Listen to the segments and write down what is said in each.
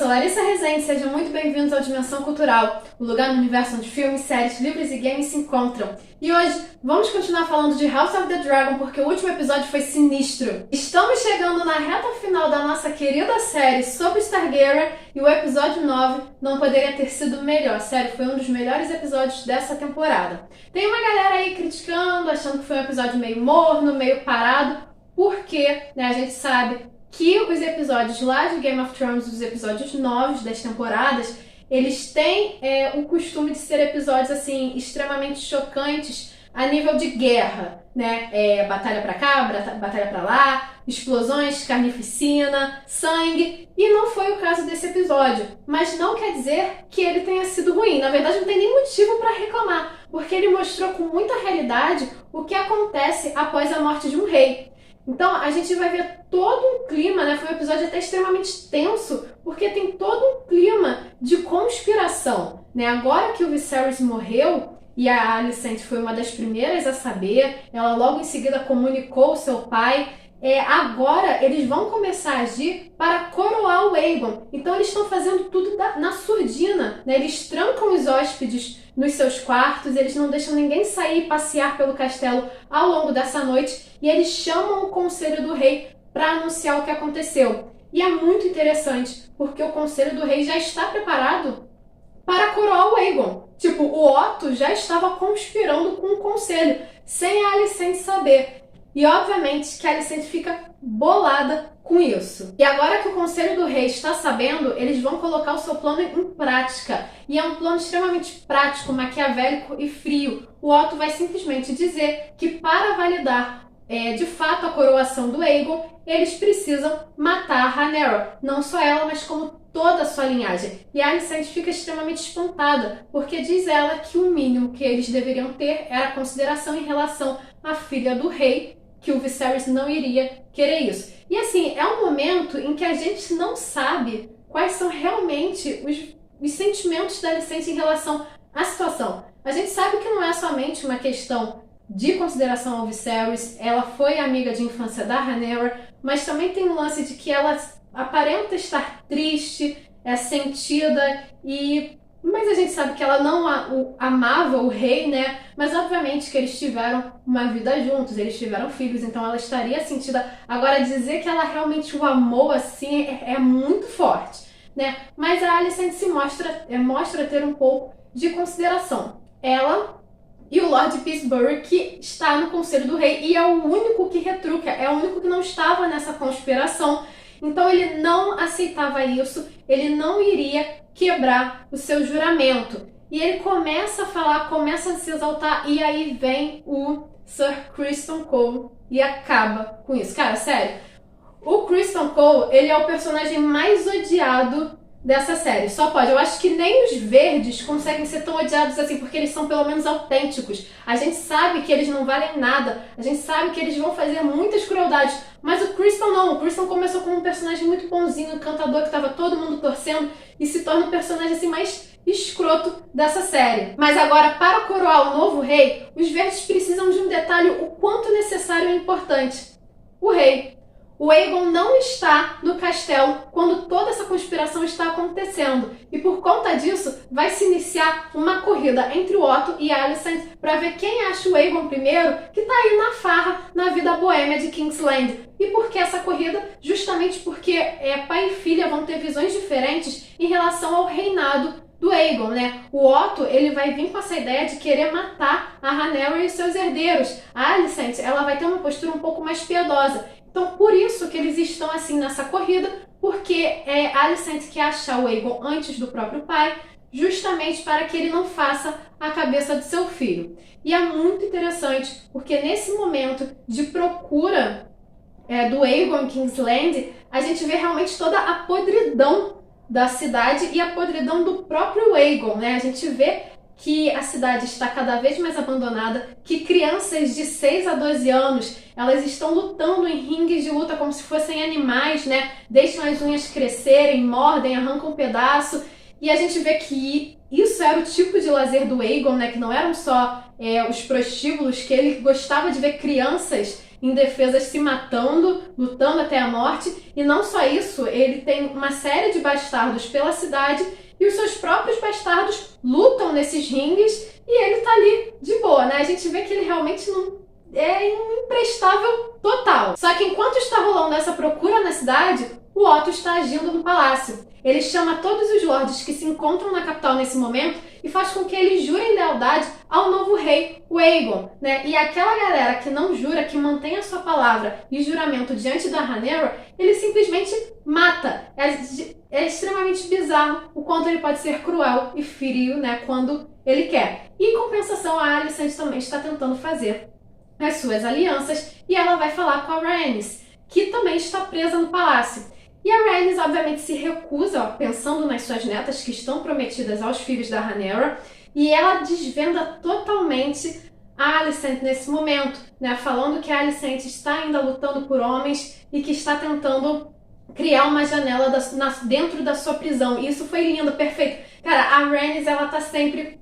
sou Larissa Rezende, sejam muito bem-vindos ao Dimensão Cultural, o lugar no universo onde filmes, séries, livros e games se encontram. E hoje vamos continuar falando de House of the Dragon porque o último episódio foi sinistro. Estamos chegando na reta final da nossa querida série sobre Stargate e o episódio 9 não poderia ter sido melhor. Sério, foi um dos melhores episódios dessa temporada. Tem uma galera aí criticando, achando que foi um episódio meio morno, meio parado, porque a gente sabe que os episódios lá de Game of Thrones, os episódios novos das temporadas, eles têm o costume de ser episódios assim extremamente chocantes a nível de guerra, né? Batalha pra cá, batalha pra lá, explosões, carnificina, sangue, e não foi o caso desse episódio. Mas não quer dizer que ele tenha sido ruim. Na verdade, não tem nem motivo para reclamar, porque ele mostrou com muita realidade o que acontece após a morte de um rei. Então, a gente vai ver todo um clima, né? Foi um episódio até extremamente tenso, porque tem todo um clima de conspiração, né? Agora que o Viserys morreu, e a Alicent foi uma das primeiras a saber, ela logo em seguida comunicou ao seu pai, agora eles vão começar a agir para coroar o Aegon. Então, eles estão fazendo tudo na surdina, né? Eles trancam os hóspedes nos seus quartos, eles não deixam ninguém sair e passear pelo castelo ao longo dessa noite, e eles chamam o Conselho do Rei para anunciar o que aconteceu. E é muito interessante, porque o Conselho do Rei já está preparado para coroar o Aegon. Tipo, o Otto já estava conspirando com o Conselho, sem a Alicent saber. E obviamente que a Alicent fica bolada com isso. E agora que o Conselho do Rei está sabendo, eles vão colocar o seu plano em prática. E é um plano extremamente prático, maquiavélico e frio. O Otto vai simplesmente dizer que para validar de fato a coroação do Aegon, eles precisam matar a Rhaenyra. Não só ela, mas como toda a sua linhagem. E a Alicent fica extremamente espantada, porque diz ela que o mínimo que eles deveriam ter era consideração em relação à filha do rei, que o Viserys não iria querer isso. E assim, é um momento em que a gente não sabe quais são realmente os sentimentos da Alicent em relação à situação. A gente sabe que não é somente uma questão de consideração ao Viserys, ela foi amiga de infância da Rhaenyra, mas também tem o lance de que ela aparenta estar triste, sentida, mas a gente sabe que ela não amava o rei, né? Mas obviamente que eles tiveram uma vida juntos, eles tiveram filhos, então ela estaria sentida. Agora, dizer que ela realmente o amou assim é muito forte, né? Mas a Alicent se mostra ter um pouco de consideração. Ela e o Lord Peacebury, que está no Conselho do Rei, e é o único que retruca, é o único que não estava nessa conspiração. Então ele não aceitava isso, ele não iria quebrar o seu juramento. E ele começa a falar, começa a se exaltar, e aí vem o Sir Criston Cole e acaba com isso. Cara, sério, o Criston Cole, ele é o personagem mais odiado dessa série. Só pode. Eu acho que nem os verdes conseguem ser tão odiados assim, porque eles são pelo menos autênticos. A gente sabe que eles não valem nada. A gente sabe que eles vão fazer muitas crueldades. Mas o Criston não. O Criston começou como um personagem muito bonzinho, encantador, que tava todo mundo torcendo, e se torna o personagem assim mais escroto dessa série. Mas agora, para coroar o novo rei, os verdes precisam de um detalhe o quanto necessário e importante. O rei. O Aegon não está no castelo quando toda essa conspiração está acontecendo. E por conta disso, vai se iniciar uma corrida entre o Otto e a Alicent para ver quem acha o Aegon primeiro, que tá aí na farra, na vida boêmia de Kingsland. E por que essa corrida? Justamente porque pai e filha vão ter visões diferentes em relação ao reinado do Aegon, né? O Otto, ele vai vir com essa ideia de querer matar a Rhaenyra e os seus herdeiros. A Alicent, ela vai ter uma postura um pouco mais piedosa. Então, por isso que eles estão assim nessa corrida, porque a Alicent quer achar o Aegon antes do próprio pai, justamente para que ele não faça a cabeça do seu filho. E é muito interessante, porque nesse momento de procura do Aegon em Kingsland, a gente vê realmente toda a podridão da cidade e a podridão do próprio Aegon, né? A gente vê que a cidade está cada vez mais abandonada, que crianças de 6 a 12 anos, elas estão lutando em ringues de luta como se fossem animais, né? Deixam as unhas crescerem, mordem, arrancam um pedaço. E a gente vê que isso era o tipo de lazer do Aegon, né? Que não eram só os prostíbulos, que ele gostava de ver crianças em defesas se matando, lutando até a morte. E não só isso, ele tem uma série de bastardos pela cidade e os seus próprios bastardos lutam nesses ringues e ele tá ali de boa, né? A gente vê que ele realmente não é imprestável total. Só que enquanto está rolando essa procura na cidade, o Otto está agindo no palácio. Ele chama todos os lordes que se encontram na capital nesse momento e faz com que eles jurem lealdade ao novo rei, o Aegon, né? E aquela galera que não jura, que mantém a sua palavra e juramento diante da Rhaenyra, ele simplesmente mata. É extremamente bizarro o quanto ele pode ser cruel e frio, né, quando ele quer. E em compensação, a Alicent também está tentando fazer as suas alianças e ela vai falar com a Rhaenys, que também está presa no palácio. E a Rhaenys, obviamente, se recusa, ó, pensando nas suas netas que estão prometidas aos filhos da Rhaenyra, e ela desvenda totalmente a Alicent nesse momento, né? Falando que a Alicent está ainda lutando por homens e que está tentando criar uma janela dentro da sua prisão. E isso foi lindo, perfeito. Cara, a Rhaenys, ela tá sempre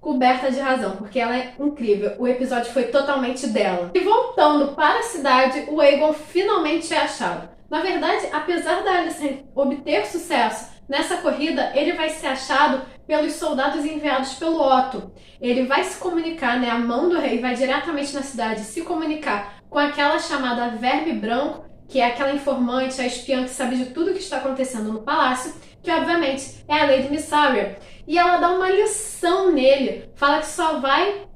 coberta de razão, porque ela é incrível. O episódio foi totalmente dela. E voltando para a cidade, o Aegon finalmente é achado. Na verdade, apesar da Alicent obter sucesso nessa corrida, ele vai ser achado pelos soldados enviados pelo Otto. Ele vai se comunicar, né, a mão do rei vai diretamente na cidade se comunicar com aquela chamada Verme Branco, que é aquela informante, a espiã que sabe de tudo que está acontecendo no palácio, que obviamente é a Lady Mysaria. E ela dá uma lição nele, fala que só vai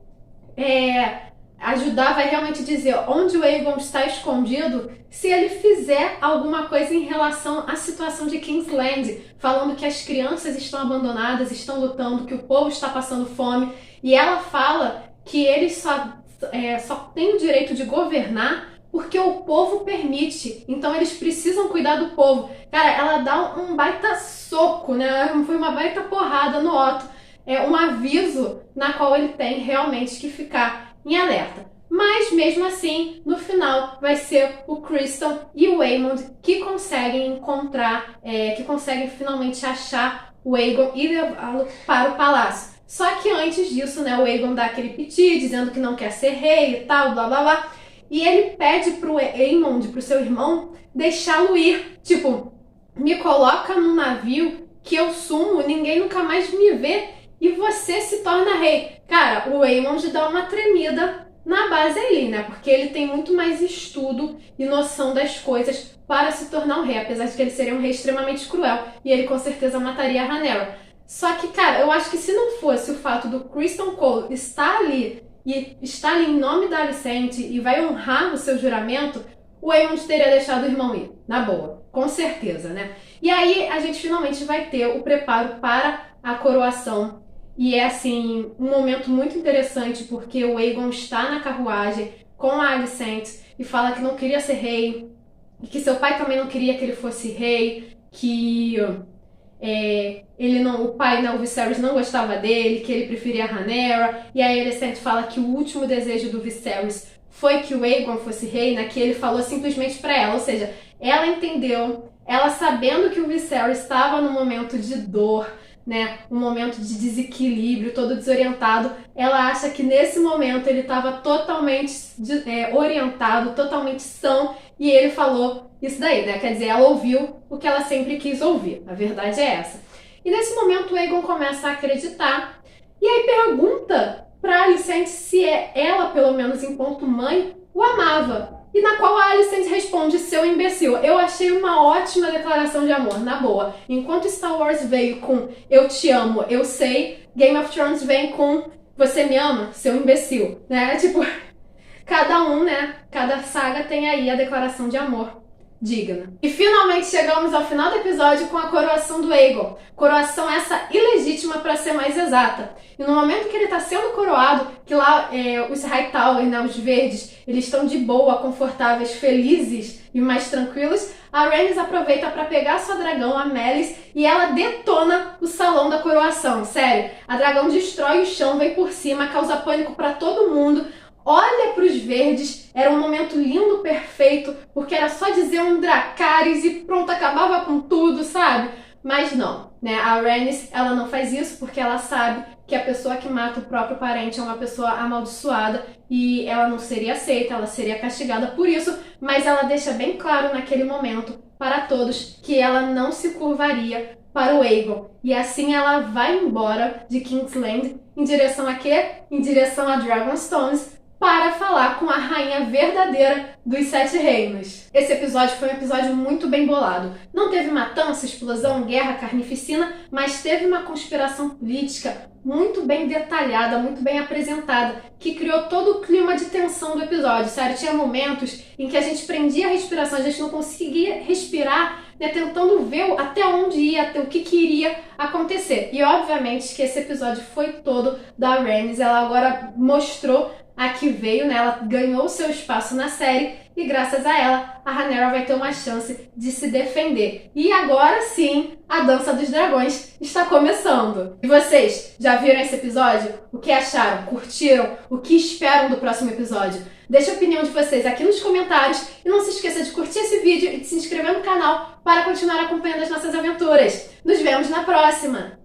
ajudar, vai realmente dizer onde o Aegon está escondido se ele fizer alguma coisa em relação à situação de King's Landing, falando que as crianças estão abandonadas, estão lutando, que o povo está passando fome, e ela fala que eles só têm o direito de governar porque o povo permite, então eles precisam cuidar do povo. Cara, ela dá um baita soco, né? Foi uma baita porrada no Otto, um aviso na qual ele tem realmente que ficar em alerta. Mas mesmo assim, no final vai ser o Criston e o Aemond que conseguem encontrar, que conseguem finalmente achar o Aegon e levá-lo para o palácio. Só que antes disso, né, o Aegon dá aquele piti, dizendo que não quer ser rei e tal, blá blá blá. E ele pede pro Aemond, pro seu irmão, deixá-lo ir. Tipo, me coloca num navio que eu sumo, ninguém nunca mais me vê e você se torna rei. Cara, o Aemond dá uma tremida na base ali, né? Porque ele tem muito mais estudo e noção das coisas para se tornar um rei, apesar de que ele seria um rei extremamente cruel e ele com certeza mataria a Rhaenyra. Só que, cara, eu acho que se não fosse o fato do Criston Cole estar ali e está ali em nome da Alicent e vai honrar o seu juramento, o Aemond teria deixado o irmão ir, na boa, com certeza, né? E aí a gente finalmente vai ter o preparo para a coroação. E é, assim, um momento muito interessante, porque o Aegon está na carruagem com a Alicent e fala que não queria ser rei, e que seu pai também não queria que ele fosse rei, que o pai, né, o Viserys, não gostava dele, que ele preferia a Rhaenyra, e aí a Alicent fala que o último desejo do Viserys foi que o Aegon fosse rei, né, que ele falou simplesmente para ela, ou seja, ela entendeu, ela sabendo que o Viserys estava num momento de dor, né, um momento de desequilíbrio, todo desorientado, ela acha que nesse momento ele estava totalmente orientado, totalmente são, e ele falou isso daí, né, quer dizer, ela ouviu o que ela sempre quis ouvir, a verdade é essa. E nesse momento o Aegon começa a acreditar, e aí pergunta pra Alicent se ela, pelo menos enquanto mãe, o amava. E na qual a Alicent responde, seu imbecil. Eu achei uma ótima declaração de amor, na boa. Enquanto Star Wars veio com eu te amo, eu sei, Game of Thrones vem com você me ama, seu imbecil, né? Tipo, cada um, né? Cada saga tem aí a declaração de amor digna. E finalmente chegamos ao final do episódio com a coroação do Aegon. Coroação essa ilegítima, para ser mais exata. E no momento que ele está sendo coroado, que lá os Hightower, né, os verdes, eles estão de boa, confortáveis, felizes e mais tranquilos, a Rhaenys aproveita para pegar sua dragão, a Meleys, e ela detona o salão da coroação. Sério, a dragão destrói o chão, vem por cima, causa pânico para todo mundo. Olha para os verdes, era um momento lindo, perfeito, porque era só dizer um Dracarys e pronto, acabava com tudo, sabe? mas não, né? A Rhaenys, ela não faz isso porque ela sabe que a pessoa que mata o próprio parente é uma pessoa amaldiçoada e ela não seria aceita, ela seria castigada por isso, mas ela deixa bem claro naquele momento para todos que ela não se curvaria para o Aegon. E assim ela vai embora de Kingsland em direção a quê? Em direção a Dragonstones, para falar com a rainha verdadeira dos Sete Reinos. Esse episódio foi um episódio muito bem bolado. Não teve matança, explosão, guerra, carnificina, mas teve uma conspiração política muito bem detalhada, muito bem apresentada, que criou todo o clima de tensão do episódio, sério. Tinha momentos em que a gente prendia a respiração, a gente não conseguia respirar, né, tentando ver até onde ia, até o que iria acontecer. E obviamente que esse episódio foi todo da Rhaenys, ela agora mostrou a que veio, né? Ela ganhou seu espaço na série e graças a ela, a Rhaenyra vai ter uma chance de se defender. E agora sim, a Dança dos Dragões está começando. E vocês, já viram esse episódio? O que acharam? Curtiram? O que esperam do próximo episódio? Deixe a opinião de vocês aqui nos comentários e não se esqueça de curtir esse vídeo e de se inscrever no canal para continuar acompanhando as nossas aventuras. Nos vemos na próxima!